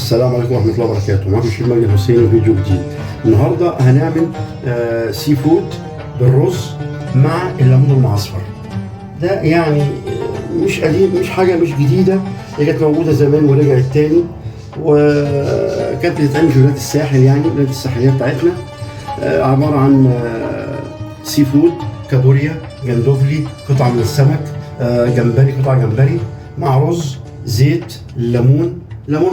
السلام عليكم ورحمة الله وبركاته. معكم الشيخ مجدي الحسيني وفيديو جديد. النهارده هنعمل سي فود بالرز مع الليمون المعصفر. ده يعني مش قديم، مش حاجة مش جديدة، هي كانت موجودة زمان ورجعت تاني، وكانت بتتعمل في بلاد الساحل، يعني بلاد الساحلية بتاعتنا. عبارة عن سي فود، كابوريا، جندوفلي، قطعة من السمك، جمبري، قطعة جمبري مع رز، زيت، ليمون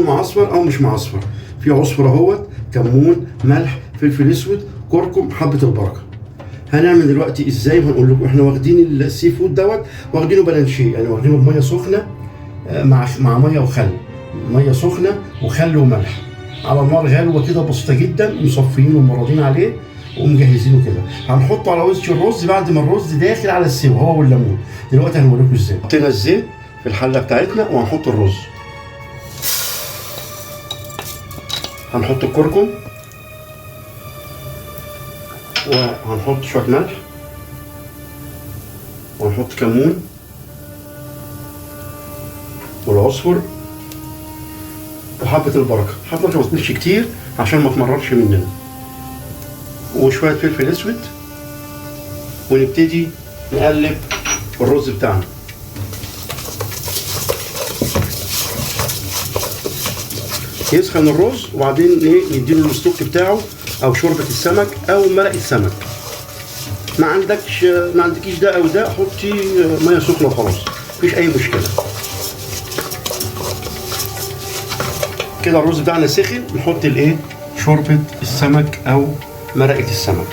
معصفر او مش معصفر، في عصفر اهوت، كمون، ملح، فلفل اسود، كركم، حبه البركه. هنعمل دلوقتي ازاي وهنقول لكم. احنا واخدين السي فود دوت، واخدينه بلانشيه، يعني واخدينه بميه سخنه مع ميه وخل، ميه سخنه وخل وملح على نار غاليه كده بسيطه جدا، مصفيين ومبردين عليه ومجهزينه كده. هنحطه على وش الرز بعد ما الرز داخل على السوا هو والليمون. دلوقتي هنوريكم ازاي. حطينا الزيت في الحله بتاعتنا وهنحط الرز، هنحط الكركم وهنحط شويه ملح وهنحط كمون والعصفر وحبه البركه. حبه البركه ما تكونش كتير عشان ما تمررش مننا، وشويه فلفل اسود، ونبتدي نقلب الرز بتاعنا. يسخن الرز وبعدين نديله الستوك بتاعه او شوربه السمك او مرق السمك. ما عندكيش ده او ده، حطي ميه سخنه وخلاص، مفيش اي مشكله. كده الرز بتاعنا سخن، نحط شوربه السمك او مرقه السمك.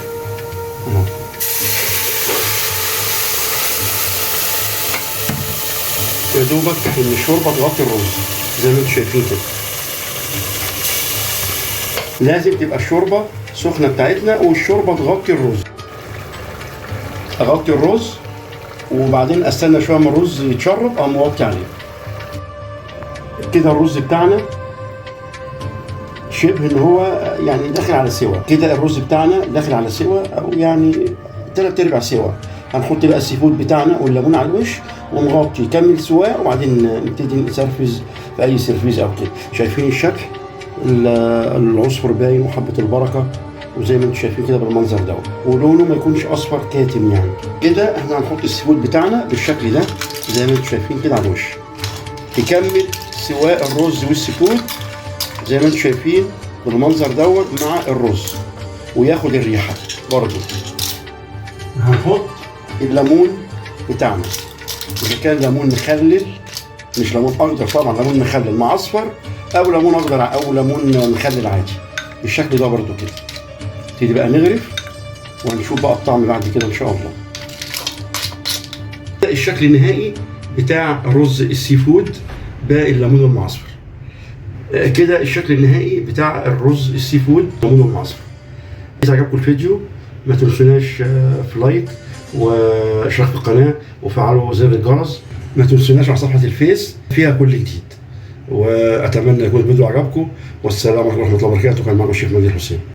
يا دوبك ان الشوربه تغطي الرز زي ما انتم شايفين كده. لازم تبقى الشوربه سخنه بتاعتنا والشوربه تغطي الرز. اغطي الرز وبعدين استنى شويه ما الرز يتشرب او موطي عليه. كده الرز بتاعنا شبه ان هو يعني داخل على سوا. كده الرز بتاعنا داخل على سوا او يعني 3/4 سوا. هنحط بقى السي فود بتاعنا والليمون على الوش ونغطي يكمل سواء، وبعدين نبتدي نسرفز في اي سرفيز او كده. شايفين الشكل؟ العصفر باين وحبه البركه، وزي ما انتم شايفين كده بالمنظر دوت، ولونه ما يكونش اصفر كاتم يعني. كده احنا هنحط السي فود بتاعنا بالشكل ده زي ما انتم شايفين كده على الوش، يكمل سواء الرز والسي فود زي ما انتم شايفين بالمنظر دوت مع الرز، وياخد الريحه برضه. هنحط الليمون بتاعنا، اذا كان ليمون مخلل، مش ليمون اخضر طبعا، ليمون مخلل مع اصفر، او ليمون اخضر او ليمون مخلل عادي بالشكل ده برضو كده. نبتدي بقى نغرف وهنشوف بقى الطعم بعد كده ان شاء الله. ده الشكل النهائي بتاع رز السي فود بالليمون المعصفر. كده الشكل النهائي بتاع الرز السي فود بالليمون المعصفر. اذا عجبكم الفيديو ما تنسوناش في لايك واشتراك في القناه وفعلوا زر الجرس. ما تنسوناش على صفحه الفيس فيها كل جديد. واتمنى يكون الفيديو عجبكم، والسلام عليكم ورحمه الله وبركاته. كان معكم الشيخ مجدي الحسيني.